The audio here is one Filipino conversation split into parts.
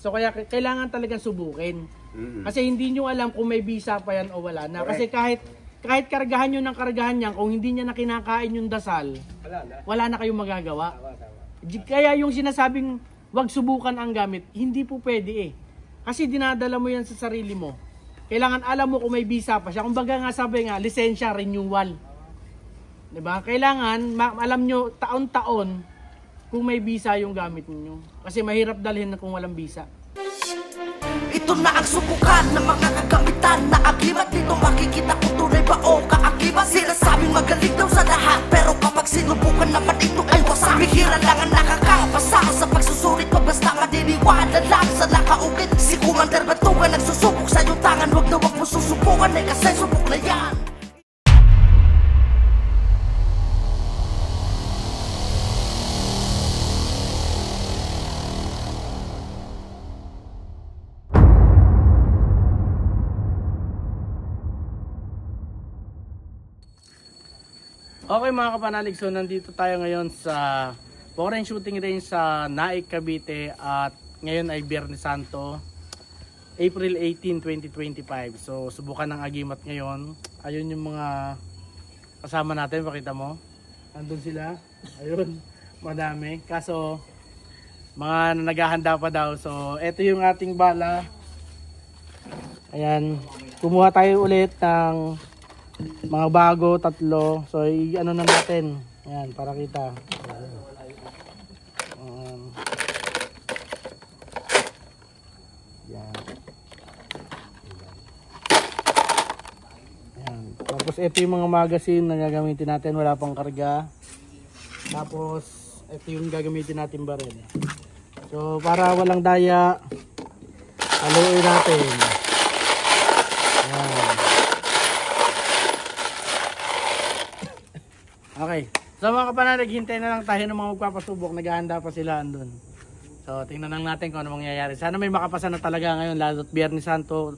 So kaya kailangan talaga subukin. Kasi hindi nyo alam kung may bisa pa yan o wala na. Kasi kahit kargahan nyo ng kargahan yan, kung hindi niya na kinakain yung dasal, wala na kayong magagawa. Kaya yung sinasabing wag subukan ang gamit, hindi po pwede eh. Kasi dinadala mo yan sa sarili mo. Kailangan alam mo kung may bisa pa siya. Kung baga nga sabi nga, lisensya, renewal. Diba? Kailangan alam nyo taon-taon kung may bisa yung gamit niyo. Kasi mahirap dalhin na kung walang bisa. Ito na ang subukan ng mga kagamitan na agimat. Dito makikita kung tunay ba o kaagimat. Sila sabing magaling daw sa lahat, pero kapag sinubukan naman ito ay wasak. Bihira lang ang nakakapasa sa pagsusulit mo, basta madiniwala lang sa nakaukit. Si Commander Batugan nagsusubok sa iyong tangan. Huwag na huwag mo susubukan eh, kasi subok na yan. Okay mga kapanalig, so nandito tayo ngayon sa foreign shooting range sa Naik, Cavite. At ngayon ay Biyernes Santo, April 18, 2025. So subukan ng agimat ngayon. Ayun yung mga kasama natin, pakita mo. Andun sila, ayun, madami. Kaso mga naghahanda pa daw. So eto yung ating bala. Ayan, kumuha tayo ulit ng mga bago, 3. So ano na natin. Ayan, para kita. Ayan. Ayan. Tapos ito yung mga magazine na gagamitin natin, wala pang karga. Tapos ito yung gagamitin natin baril. So para walang daya, haluin natin. Ayan. Okay. So mga kapanalig, hintay na lang tayo ng mga magpapasubok. Naghahanda pa sila andun. So tingnan lang natin kung ano mangyayari. Sana may makapasa na talaga ngayon, lalo't Biyernes Santo.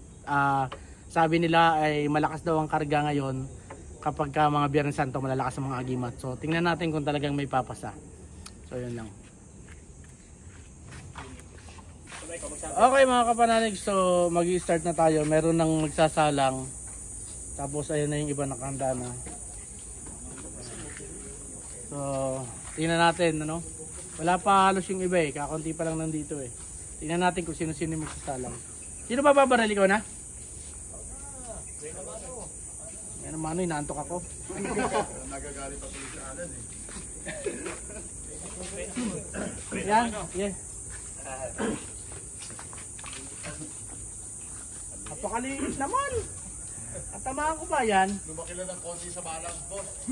Sabi nila ay malakas daw ang karga ngayon. Kapag mga Biyernes Santo, malalakas ang mga agimat. So tingnan natin kung talagang may papasa. So yun lang. Okay mga kapanalig, so mag-i-start na tayo. Meron nang magsasalang. Tapos ayun na yung iba nakahanda na. So, tingnan natin, ano? Wala pa halos yung iba eh, kakunti pa lang nandito eh. Tingnan natin kung sino-sino yung magsasalang. Sino ba babaril, ikaw na? Yan naman, inaantok ako. Nagagalit ako sa alan eh. Yan, yeah. Napakaliit naman. At tamaan ko ba yan? Lumaki lang ng konti sa balang, boss.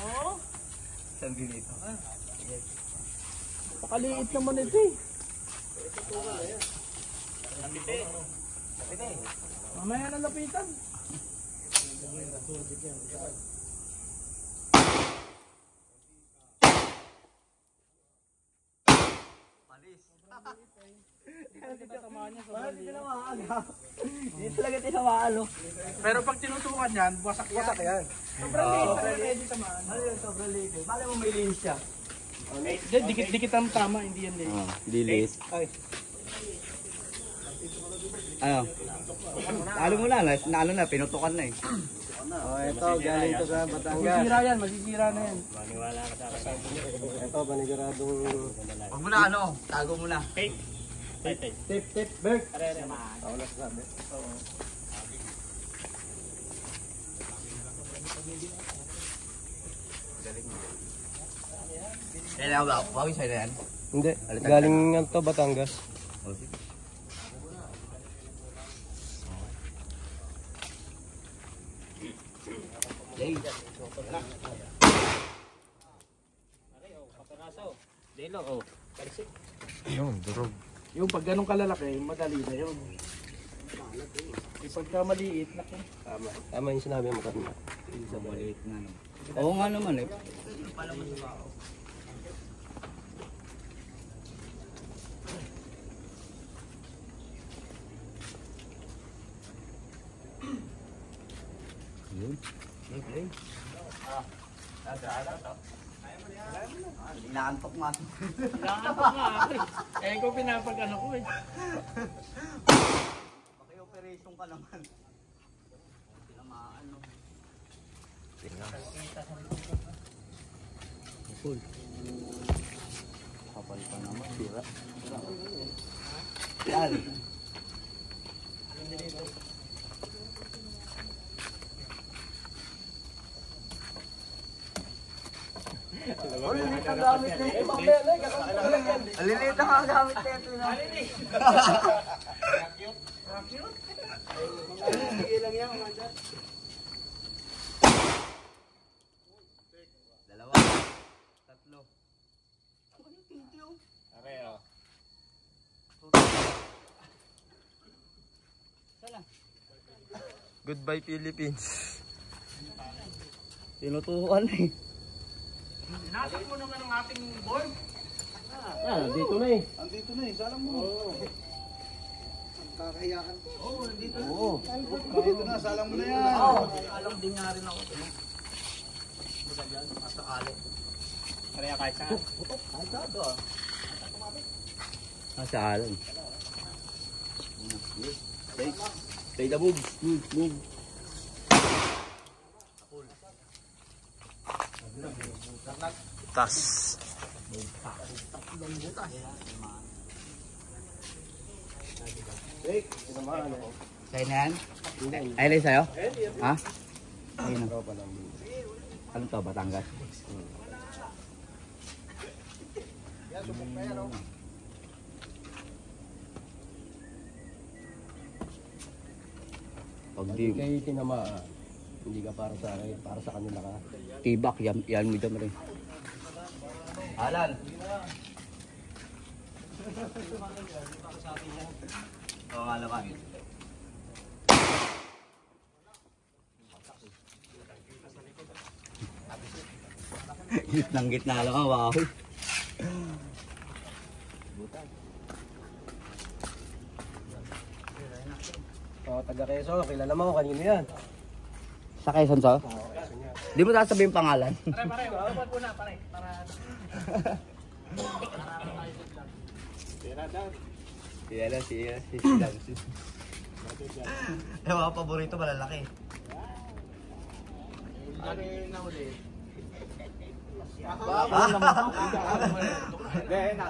Oo. Saan dito? Napakaliit naman ito eh. Mamaya na lapitan. Hindi talaga tinamaan, no? Pero pag tinutukan yan, wasak yan. Sobrang liit talaga pwede tamaan. Ano yun, sobrang liit eh. Bale mo may linis siya. Dikit-dikit ang tama, hindi yan liit. Lilis. Ano? Talo mo na, naano na, pinutukan na eh. Oh, ito, galing ito sa Batangas. Masisira yan, masisira na yan. Ito, paniguradong... Huwag mo na ano, tago mo na. Tip, Bert. Ako na sasabi. Kailangan ba? Pawis sa'yo na yan? Hindi, galing nga to Batangas. Jay. Yung, durog. Yung pag ganun kalalaki, madali na yun. Pagka maliit, laki. Tama yung sinabi mo kanina. Sa maliit na. Oo nga naman eh. Inaantok nga. Kailangan pa nga. Eh, ko pinapag ano ko eh. Nag-reason ka naman. Tinamaan, no? Full. Kapal pa naman. Sira. Yan. Aliliit na ang gamit nito. Dalawa. Tatlo. Areo. Goodbye Philippines. Tinutukan eh. Nasa mo naman ang ating board. Andito na eh. Salang mo. Kakahiyaan. Oo, nandito na. Oo. Dito na, salang mo na yan. Alam din nga rin ako. Kaya kahit saan. Nasa alam. Stay the move. Move. Tas. Sa'yo na yan? Ay, alay sa'yo? Ha? Ayun na. Anong to? Batangas? Pag di, Kayo tinamaan. Hindi ka para sa akin, para sa kanila ka. tibak, yan mo dyan rin. Alan! Oo nga naman. Gitnang-gitna lang ang wow. Oh, taga Quezon, kilala mo, kanino yan? Sa Quezon to? Di mo sasabihin pangalan? Pare, wag ko na pare. Para Kilala si Silang. Yung mga paborito malalaki.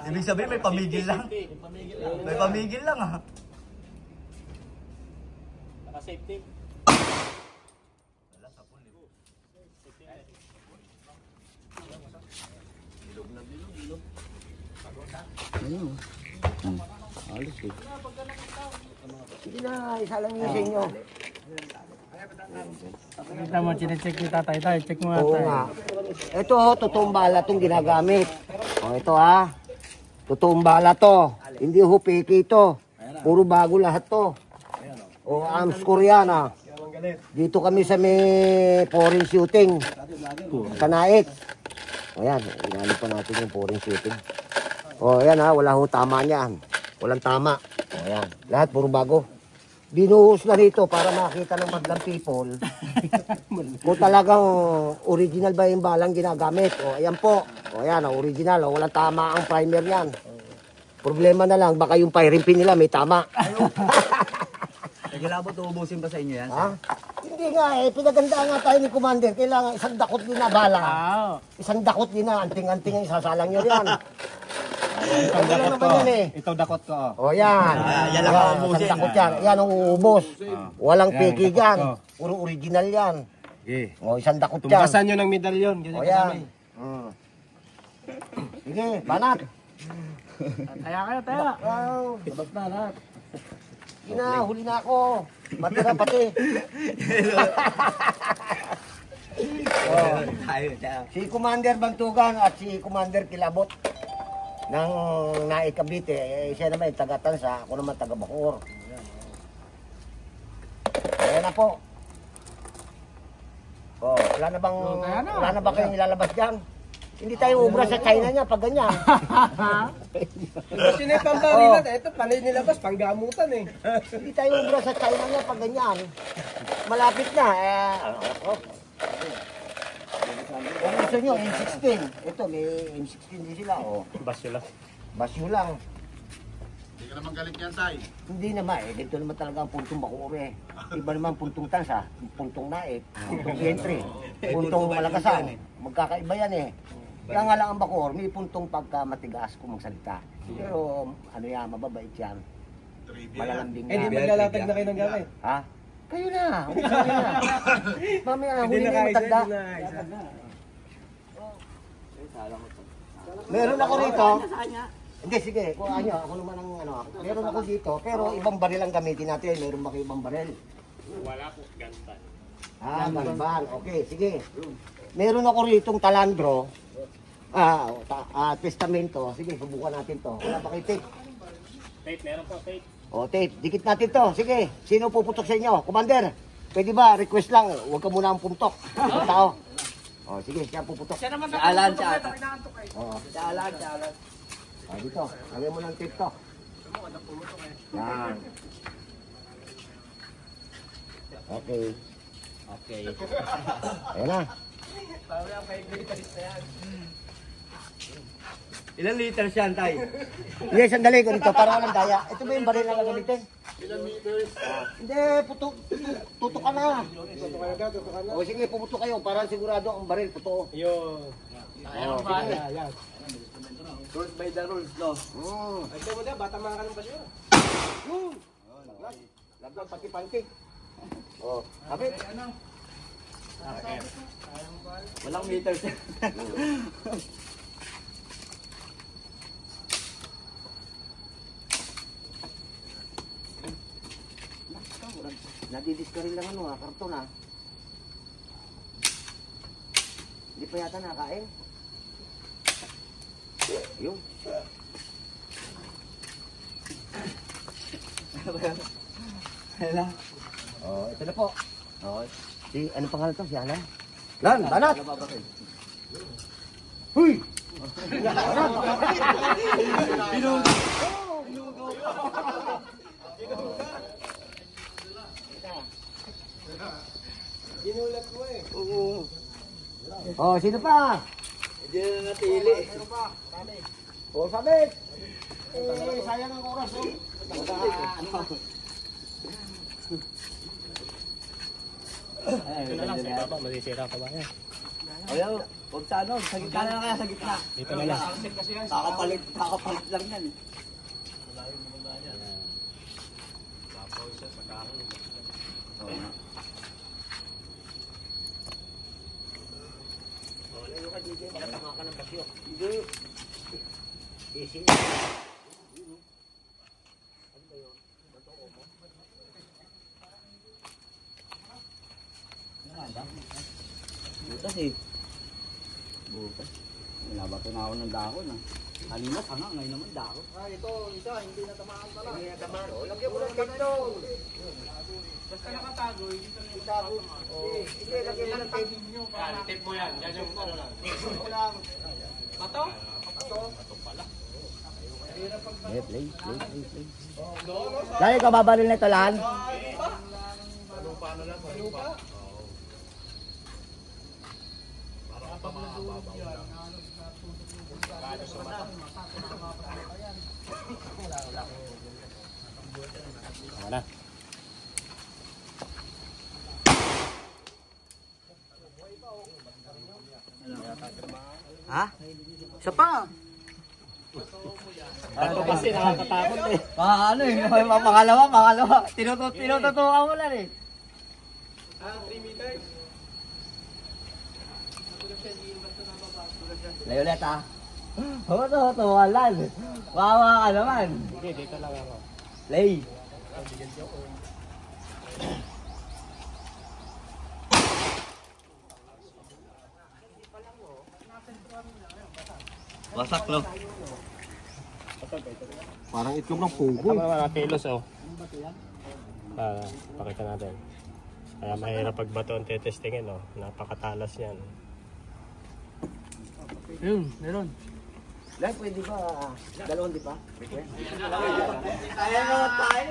Ibig sabihin may pamigil lang. May pamigil lang ah. safety. Ayun. Alis eh. Hindi na, isa lang yun sa inyo. Kita mo, chinecheck ni tatay tayo. Check mo Oo nga. Ito ho, totoong bala itong ginagamit. O ito ha. Totoong bala to. Hindi ho peke ito. Puro bago lahat to. O arms Koreana. Dito kami sa may foreign shooting. Sa Naik. Ayan, inali pa natin yung foreign shooting. O ayan ha, wala ho tama niyan. Walang tama. O ayan, lahat puro bago. Binuhos na rito para makita ng madlang people kung talagang original ba yung balang ginagamit. O ayan po. O ayan, original. O walang tama ang primer yan. Problema na lang, baka yung firing pin nila may tama. Nagilabot uubusin pa sa inyo yan? Ha? Hindi nga eh, pinaganda nga tayo ni Commander. Kailangan isang dakot din na bala. Isang dakot din na, anting-anting ang isasalang nyo yan. Ito dakot ko. Ito dakot ko. O yan. Yan lang ang uubusin. Isang dakot yan. Yan ang uubos. Walang peke yan. Puro original yan. Okay. O isang dakot yan. Tumpasan nyo ng medalyon. O yan. Sige, banat. Taya kayo. Wow. Labas na lahat. Sige na, huli na ako. Matira pati. Si Commander Bantugan at si Commander Kilabot ng Naik Cavite, siya naman yung taga-Tansa, ako naman taga-Bacoor. Ayan na po. Oh, wala na ba kayong nilalabas dyan? Hindi tayo ubra sa China niya pag ganyan. Kasi na yung pambarilan. Ito, panay nilabas, panggamutan eh. Hindi tayo ubra sa China niya pag ganyan. Malapit na. Kung gusto nyo, M16. Ito, may M16 din sila. Oh. Basyo lang. Basyo lang. ka naman galit yan, Tay. Hindi naman eh, dito naman talaga ang puntong bakure. Iba naman puntong tansa, puntong naik, puntong entry, puntong malakasan. Magkakaiba yan eh. Kaya nga lang ang bakor, may puntong pagka matigas kung magsalita. Pero ano yan, mababait yan. Malalambing Eh, di yan. maglalatag na kayo ng gamit. Ha? Kayo na, umisa kayo na. Mamaya, huli na yung matanda. Meron ako rito. Hindi, sige, kung ako naman ang ano. Meron ako dito, pero ibang baril ang gamitin natin. Meron ba kayo ibang baril? Wala po, gantan. Galban. Okay, sige. Meron ako ritong talandro. Testamento. Sige, subukan natin to. Wala ba kayo tape? Tape, meron po tape. O, tape. Dikit natin to. Sige, sino puputok sa inyo? Commander, pwede ba? Request lang. Huwag ka muna ang pumuntok. Ang tao. O, sige, siya puputok. Siya naman Alan, siya. O, Alan. dito. Lagyan mo ng tape to. Yan. Okay. Okay. Ayan na. Ilan liters yan, Tay? Hindi, sandali ko dito para walang daya. Ito ba yung baril na gagamitin? Hindi, tutok ka na. O sige, pumutok kayo para sigurado ang baril, puto. Yun. Sige. Rules by the rules, no? Ito mo na, bata mga ka ng basyo. Laglag pati panty. O, kapit. Walang meters. Nadidiskaril lang ano karton Hindi pa yata nakain. Yung. Hala. Oh, ito na po. Oh, ano pangalan to? Si Alan? Lan, banat! Huy! Ginulat mo eh. Oo. Oh, sino pa? Hindi na natili. Oh, sabit! Sayang ang oras. Ito na lang, sa ibaba, masisira pa ba yan? Ayaw, huwag sa ano, sa gitna na lang kaya, sa gitna. Dito na lang. Kakapalit lang yan. Butas eh. Butas. Nilabato na ako ng dahon ah. Kanina tanga, ngayon naman dahon. Ito, isa, hindi natamaan pala. Hindi na tamaan. Lagyan mo ng tape to. Basta nakatago, hindi ka nila Tago. Sige, lagyan mo ng tape. Tape mo yan, yan yung ano lang. Bato? Play. Dahil ka babalil na ito, Lan? Wala. Ha? Isa pa. Ako kasi nakakatakot eh. Ano eh, pangalawa. Tinututuwa mo lang eh. 3 meters. Layo ulit ah. Tuwalan. Wawa ka naman. Hindi, dito lang ako. Lay. Wasak no? Parang itlog ng pugo. Tama naman ang kilos oh. Pakita natin. Kaya mahirap pag bato ang tetestingin oh. Napakatalas yan. Yun, meron. Lan, pwede ba? Dalawang di pa? Kaya naman tayo.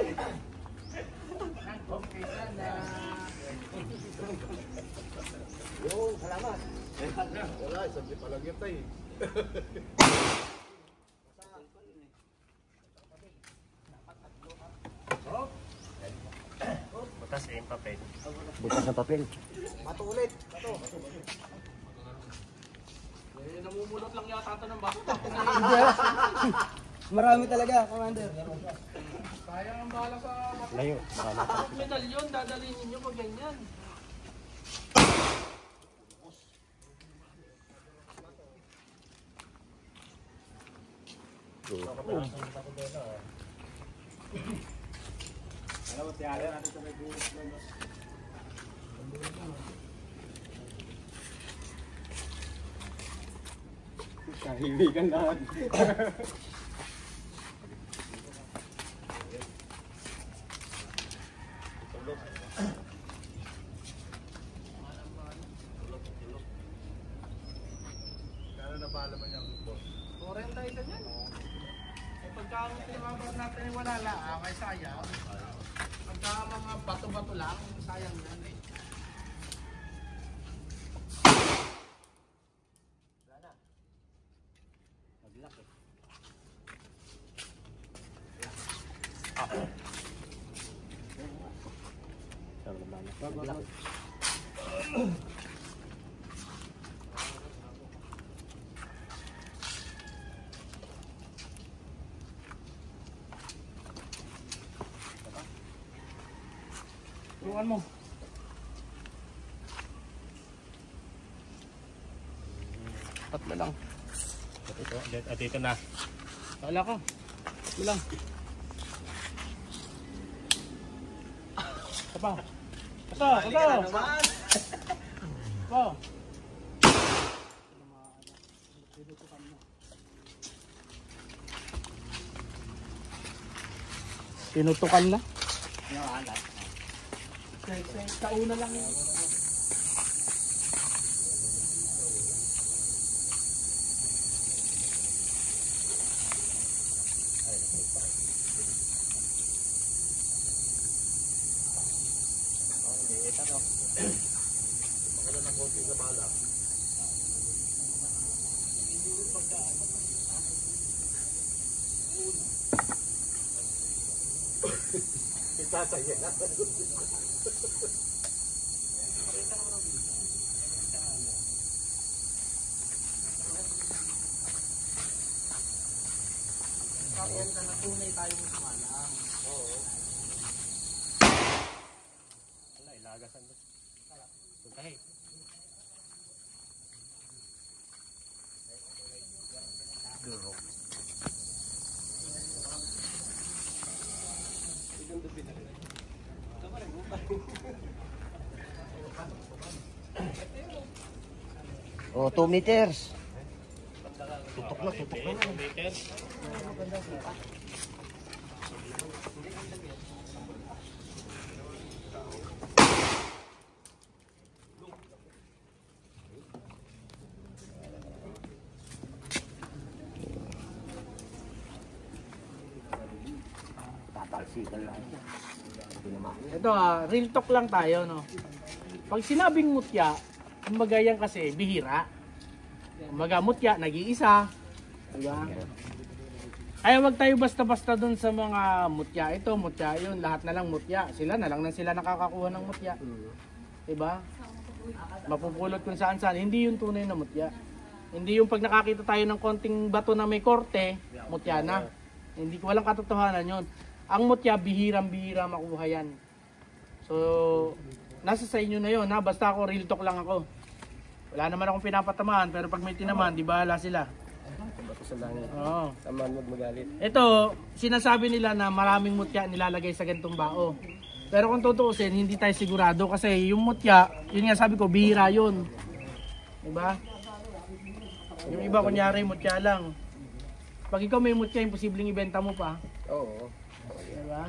Yun, salamat. Wala, isang di pa lang yun, Tay. Butas yung papel. Butas ng papel. Bato ulit. Bato. Namumulot lang yata ito ng bato. Marami talaga, Commander. Sayang ang bala sa Layo. medalyon, dadalhin ninyo pag ganyan. Kahiwigan lahat. Korenta isa yan. Eh pagka ang tinababar natin ay wala lang, ay sayang. Pagka mga bato-bato lang, sayang yan eh. Tulungan mo. Tatlo lang. At ito na. Wala ka. Ito lang. Ito pa. Ito. Ito. Tinutukan na. Sa una lang yun. Pakiyanta na tunay tayong sumalang. Oo. Wala, ilagasan doon. Puntahin. Oh, 2 meters. Tutok na. Meter. Tatalsikan lang. Ito real talk lang tayo, no. Pag sinabing mutya, kumbaga yan kasi bihira. Kumbaga mutya, nag-iisa. Diba? Kaya wag tayo basta-basta dun sa mga mutya. Ito, mutya yun. Lahat na lang mutya. Sila na lang na sila nakakakuha ng mutya. Diba? Mapupulot kung saan-saan. Hindi yung tunay na mutya. Hindi yung pag nakakita tayo ng konting bato na may korte, mutya na. Hindi ko walang katotohanan yun. Ang mutya, bihirang-bihira makuha yan. So, nasa sa inyo na yun, ha? Basta ako, real talk lang ako. Wala naman akong pinapatamaan, pero pag may tinamaan, di bahala sila. Bato sa langit. Oo. Taman mo magalit. Ito, sinasabi nila na maraming mutya nilalagay sa ganitong bao. Pero kung tutuusin, hindi tayo sigurado kasi yung mutya, yun nga sabi ko, bihira yun. Diba? Yung iba, kunyari, mutya lang. Pag ikaw may mutya, imposibleng ibenta mo pa. Oo. Diba?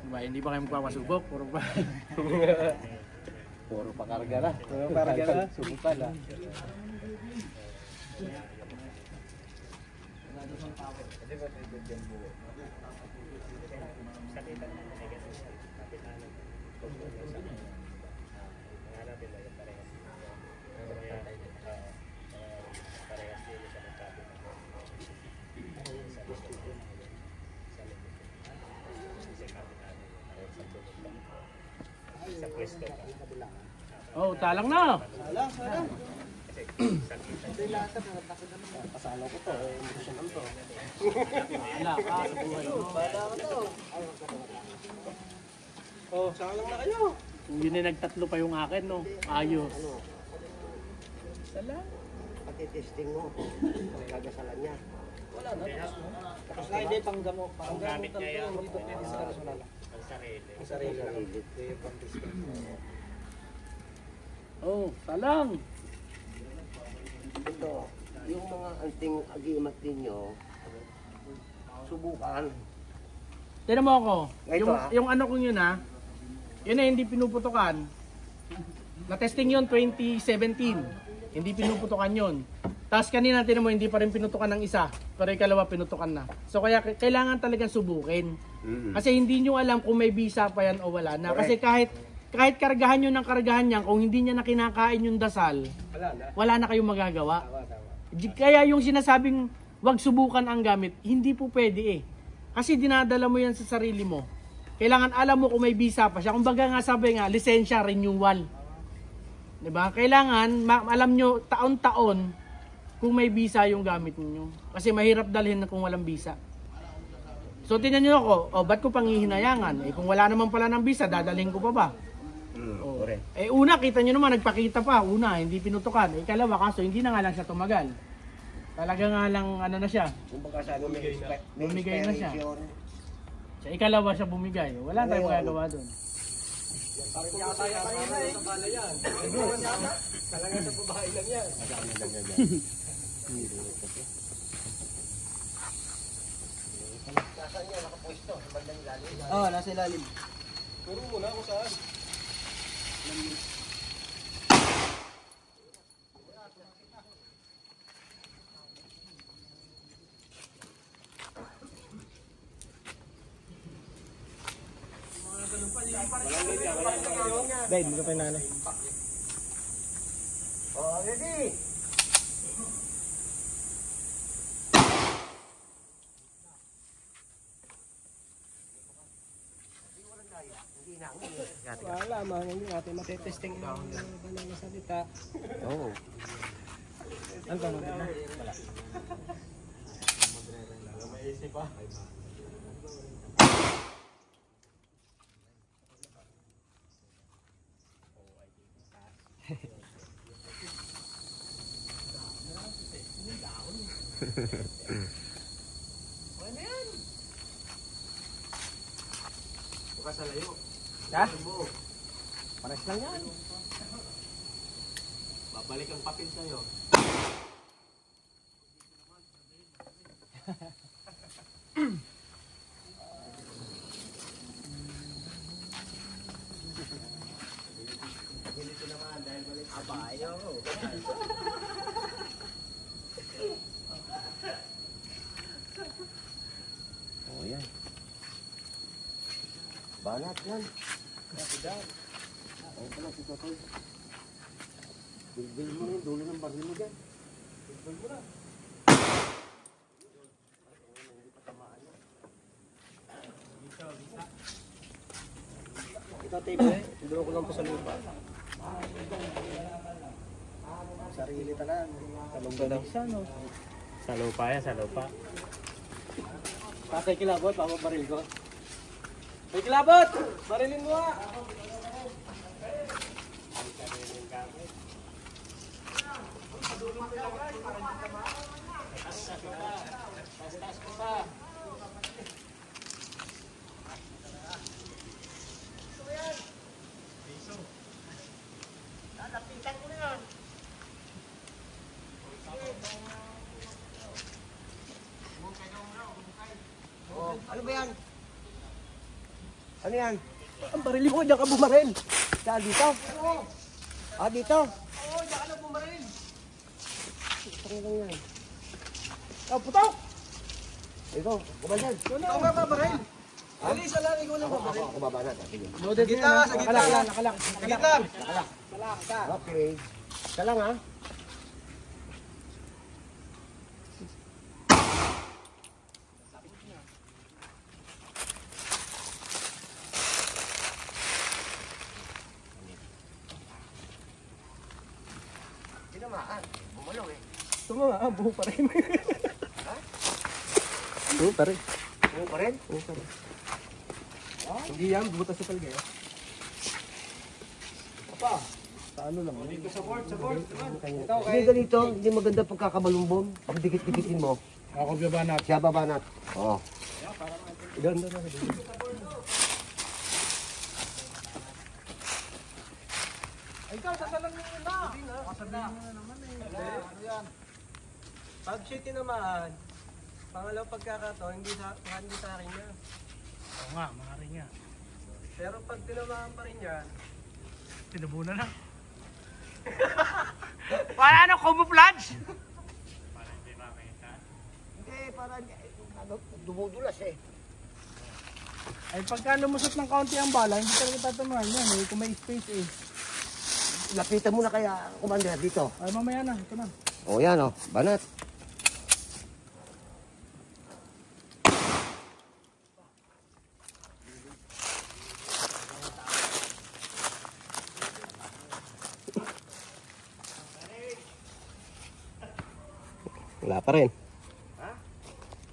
Diba, hindi pa kayo magpapasubok, puro pa. Puro pakarga na. Puro pakarga na. Subukan na. Oh, talang na. Pasalo ko to. Emotional to. Wala ka sa buhay mo. Oh, salang na kayo. Hindi na nagtatlo pa yung akin, no? Ayos. Sala. Pati-testing mo. Gagasalan niya. Wala na. Tapos na hindi pang gamot. Pang gamit niya yan. Dito pwede sa personal. Ang sarili. Ang sarili lang. Ito yung pang-testing. Oh, talang. Ito, yung mga anting agimat ninyo, subukan. Tignan mo ako. Ito, Yung ano kong yun ha. Yun na hindi pinuputukan. Na-testing yun 2017. Hindi pinuputukan yun. Tapos kanina tignan mo hindi pa rin pinutukan ng isa. Pero ikalawa pinutukan na. So kaya kailangan talagang subukin. Kasi hindi nyo alam kung may visa pa yan o wala na. Kasi kahit kargahan nyo ng kargahan niyan, kung hindi niya na kinakain yung dasal, wala na kayong magagawa. Kaya yung sinasabing wag subukan ang gamit, hindi po pwede eh. Kasi dinadala mo yan sa sarili mo. Kailangan alam mo kung may visa pa siya. Kung baga nga sabi nga, lisensya, renewal. Diba? Kailangan alam nyo taon-taon kung may visa yung gamit niyo. Kasi mahirap dalhin na kung walang visa. So tingnan nyo ako, ba't ko panghihinayangan? Kung wala naman pala ng visa, dadalhin ko pa ba? Una, kita nyo naman, nagpakita pa. Una, hindi pinutukan. Ikalawa, kaso hindi na nga lang siya tumagal. Talaga nga lang, ano na siya. Kung baka sabi Bumigay na siya. Sa ikalawa siya bumigay. Wala tayong magagawa doon. Talaga sa babae lang yan. Oo, nasa ilalim. Turo mo na kung saan. Dahil, hindi ka pa nanay. Oh, ready? Wala, hindi natin matetesting yung banana salita. Oo. Ano ba na? Wala. Maisip pa. Ano yan? Bukas sa layo. Ha? Pares lang yan. Babalik ang papel sa'yo. Oh, yan. Banat yan. Ayun pala si Totoy. Bilbil mo na yung dulo ng baril mo dyan. Bilbil mo na. Ito tape Dulo ko lang po sa lupa. Sarili talan. Talong daw. Sa lupa yan, sa lupa. Patay kilabot, papabaril ko. May kilabot! Barilin mo nga! Oh, ano ba yan? Ano yan? Ang barilin ko, diyan ka bumaril! Saan dito? Ah, dito? Oo, diyan ka na bumaril! Ano lang yan? Oh, putok! Ito, kumandan. Ikaw nga babaril. Ali, isa lang, ikaw lang babaril. Ako babanat. Sige. Loaded Sa gitna, sa gitna. Nakalak. Sa gitna. Okay. Isa lang ha. Tinamaan. Bumalaw eh. Tumama, buho pa rin. Buho pa rin. Buo pa rin? Buho pa rin. Hindi yan, butas sa palgay. Sa ano lang. Dito sa board, sa board. Hindi ganito, hindi maganda pagkakabalumbon. Pag dikit-dikitin mo, Ako babanat. siya babanat. Oo. Ganda na. Ikaw, sasalang mo na. Sasabihin mo na naman eh. Ano yan? Pag siya tinamaan, pangalawang pagkakataon, hindi sa akin yan. Oo nga, maaaring nga. Pero pag tinamaan pa rin yan, Tinubunan na. Wala na, camouflage! Hindi, parang dumudulas eh. Ay, pagka lumusot ng kaunti ang bala, hindi talaga tatamaan yan eh, kung may space eh. Lapitan mo na kaya, Commander, dito. Ay, mamaya na, ito na. O yan o, banat. Wala pa rin.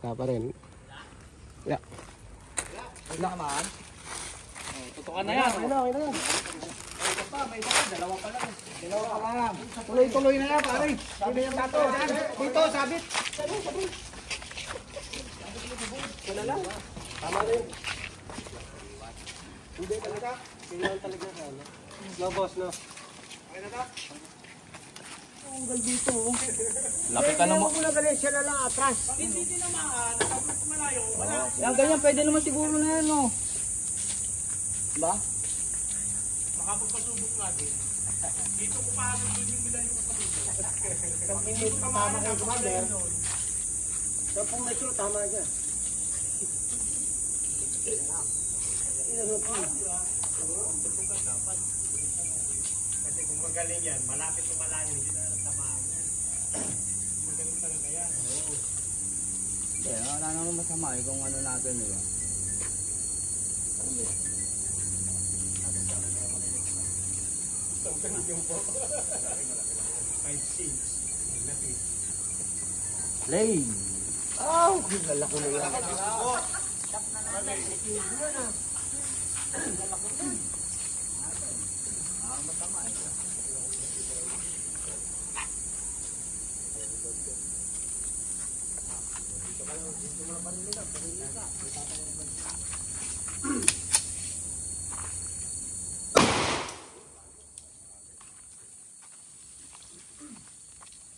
Wala pa rin. Wala. Wala ka maan? Tutukan na yan. Ano, ano yan? Dalawa pa lang. Tuloy-tuloy na yan, pare. Sino yung tato? Dito, sabit. Wala lang. Tama na yun. Hindi talaga. Kailangan talaga sa ano. No, boss, no. Okay na ka? Unggal dito. Lapit ka naman. Muna galing siya na lang atras. Hindi tinamaan. Tapos malayo. Wala. Yan, ganyan, pwede naman siguro na yan, no? Diba? Makapagpasubok natin. Dito ko paano doon yung milayo ko sa Hindi tama kayo, Commander. So, kung may sulo, tama dyan. Kasi kung magaling yan, malapit o malayo, hindi na natamaan yan. Magaling talaga yan. Hindi, wala naman masama eh kung ano natin, diba? Lane. Oh, kilala ko na yan.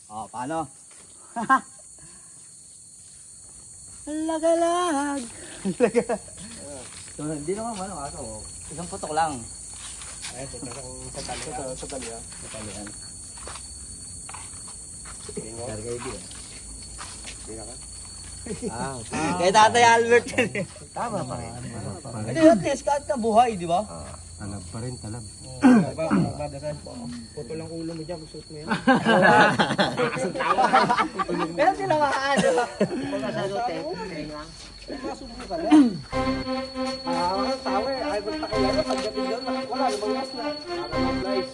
Oh, paano? Lagalag. So, hindi naman ano, kaso isang putok lang. Ay, ito kung sa tali. Sa tali, ah. Sa talian. Karga hindi eh. Kay Tatay Albert. Tama pa rin. Hindi, at least kahit na buhay, di ba? Talab pa rin, talab. Puto lang ulo mo dyan, suot mo yan. Pero tinamaan, di ba? Tawa eh. Ay, kung pakilala, pagdating doon, wala, lumangas na. Nice.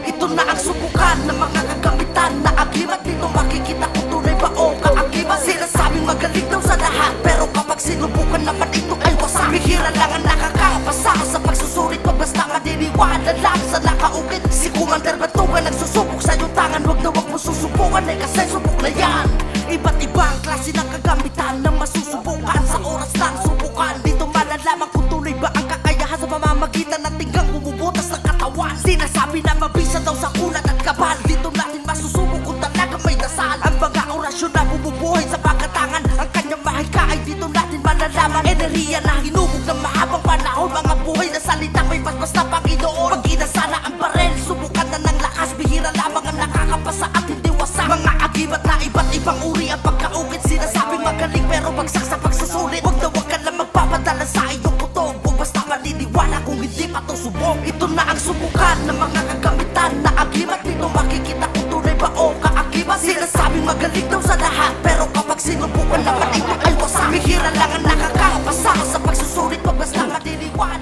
Ito na ang subukan ng mga kagamitan na agimat. Dito makikita kung tunay ba o kaagimat. Sinasabing magaling daw sa lahat, pero kapag sinubukan naman ito ay wasak. Bihira lang ang nakakapasa sa pagsusulit mo, basta madiniwala lang sa nakaukit. Si Commander Batugan nagsusubok sa iyong tangan. Huwag na huwag mo susubukan eh, kasi subok na yan. Iba't ibang klase ng kagamitan na masusubukan. Sa oras lang subukan, dito malalaman kung tunay ba ang kakayahan sa pamamagitan ng tinggang bumubutas ng katawan. Sinasabi na mabisa daw sa kulat at kabal. Dito natin masusubok kung talaga may dasal. Ang mga orasyon na bumubuhay sa pagkatangan. Ang kanyang mahika ay dito natin malalaman. Enerhiya na hinubog ng mahal.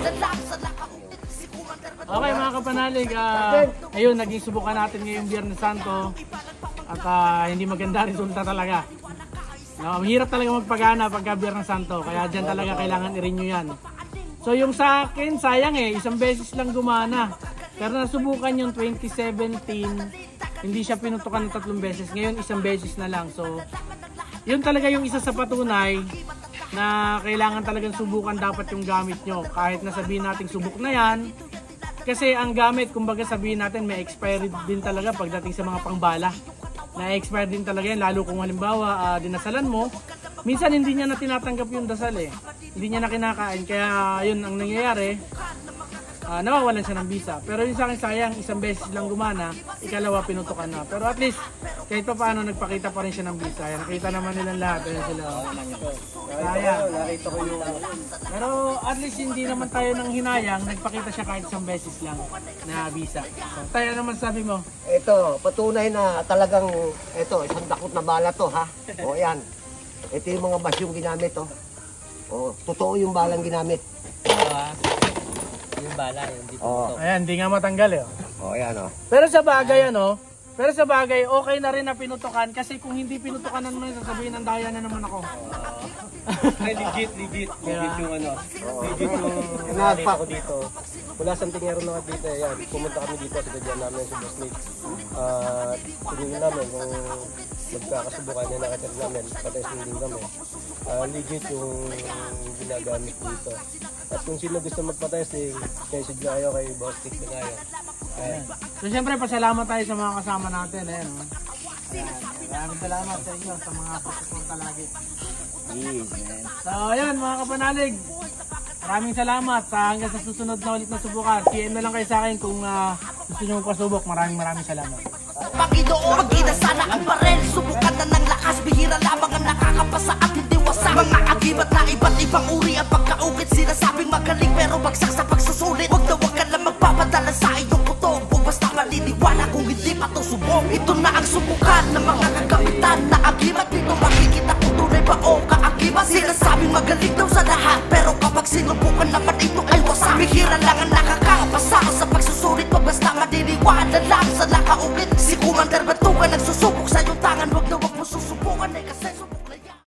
nilalang sa nakahuli si Commander Okay mga kapanalig, ayun, naging subukan natin ngayong Biyernes Santo at hindi maganda resulta talaga. No, mahirap talaga magpagana pagka Biyernes Santo, kaya dyan talaga kailangan i-renew yan. So yung sa akin, sayang isang beses lang gumana. Pero nasubukan yung 2017, hindi siya pinutukan ng 3 beses. Ngayon isang beses na lang. So yun talaga yung isa sa patunay na kailangan talagang subukan dapat yung gamit nyo. Kahit na sabihin natin subok na yan. Kasi ang gamit, kumbaga sabihin natin may expired din talaga pagdating sa mga pangbala. Na-expire din talaga yan, lalo kung halimbawa dinasalan mo. Minsan hindi niya na tinatanggap yung dasal Hindi niya na kinakain, kaya yun ang nangyayari. Nawawalan siya ng visa. Pero yung sa akin sayang, isang beses lang gumana, ikalawa pinutukan na. Pero at least, kahit pa paano nagpakita pa rin siya ng visa. Nakita naman nilang lahat. Ayun sila. Sayang. Nakita ko yung Pero at least hindi naman tayo nang hinayang, nagpakita siya kahit isang beses lang na visa. So, tayo naman sabi mo. Ito, patunay na talagang, isang dakot na bala to, ha? O, yan. Ito yung mga basyong ginamit, O, totoo yung balang ginamit. Yung bala, yung dito. Ayan, hindi nga matanggal O, yan, Pero sa bagay, okay na rin na pinutukan kasi kung hindi pinutukan naman sasabihin ng daya na naman ako. legit yung ano. Legit yung Nagpa- ako dito. Mula sa tingero na dito, yan. Pumunta kami dito sa gadyan namin sa Boss Nick. Tingin namin kung magkakasubukan niya nakatid namin, patesting din kami. Legit yung ginagamit dito. At kung sino gusto magpatesting, message na kayo kay Boss Nick na kayo. So syempre pasalamat tayo sa mga kasama natin. Maraming salamat sa inyo sa mga pagsuporta lagi. So ayan mga kapanalig, maraming salamat hanggang sa susunod na ulit na subukan. PM na lang kayo sa akin kung gusto nyo pasubok. Maraming salamat. Panginoon, mag-ina sana ang barel. Subukan na ng lakas, bihira lamang ang nakakapasa at hindi wasak. Mga agimat na iba't ibang uri ang pagkaukit. Sinasabing magaling pero bagsak sa